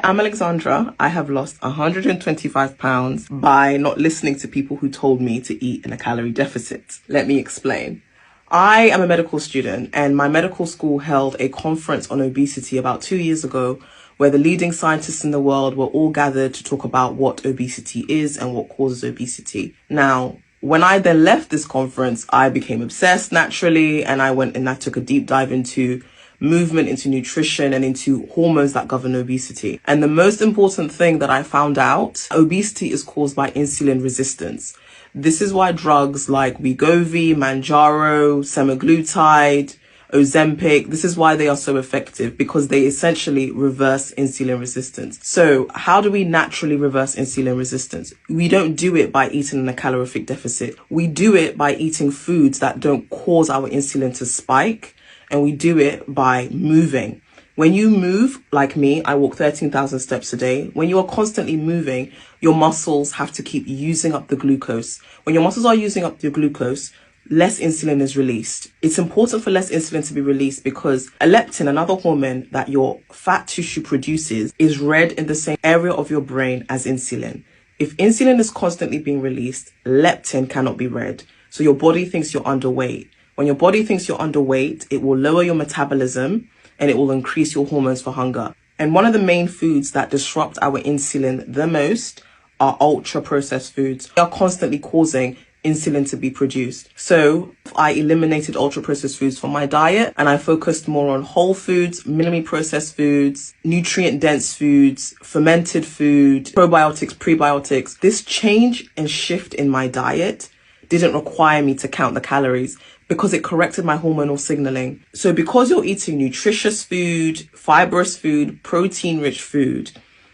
I'm Alexandra. I have lost 125 pounds by not listening to people who told me to eat in a calorie deficit. Let me explain. I am a medical student and my medical school held a conference on obesity about 2 years ago where the leading scientists in the world were all gathered to talk about what obesity is and what causes obesity. Now, when I then left this conference, I became obsessed naturally and I went and I took a deep dive into movement, into nutrition and into hormones that govern obesity. And the most important thing that I found out, obesity is caused by insulin resistance. This is why drugs like Wegovy, Mounjaro, semaglutide, Ozempic, this is why they are so effective, because they essentially reverse insulin resistance. So how do we naturally reverse insulin resistance? We don't do it by eating in a calorific deficit. We do it by eating foods that don't cause our insulin to spike. And we do it by moving. When you move, like me, I walk 13,000 steps a day. When you are constantly moving, your muscles have to keep using up the glucose. When your muscles are using up the glucose, less insulin is released. It's important for less insulin to be released because leptin, another hormone that your fat tissue produces, is red in the same area of your brain as insulin. If insulin is constantly being released, leptin cannot be read. So your body thinks you're underweight. When your body thinks you're underweight, it will lower your metabolism and it will increase your hormones for hunger. And one of the main foods that disrupt our insulin the most are ultra-processed foods. They are constantly causing insulin to be produced. So I eliminated ultra-processed foods from my diet and I focused more on whole foods, minimally processed foods, nutrient-dense foods, fermented food, probiotics, prebiotics. This change and shift in my diet didn't require me to count the calories because it corrected my hormonal signaling. So because you're eating nutritious food, fibrous food, protein-rich food,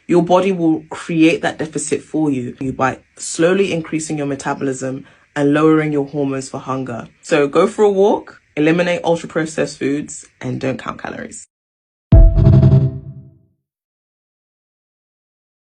your body will create that deficit for you by slowly increasing your metabolism and lowering your hormones for hunger. So go for a walk, eliminate ultra-processed foods, and don't count calories.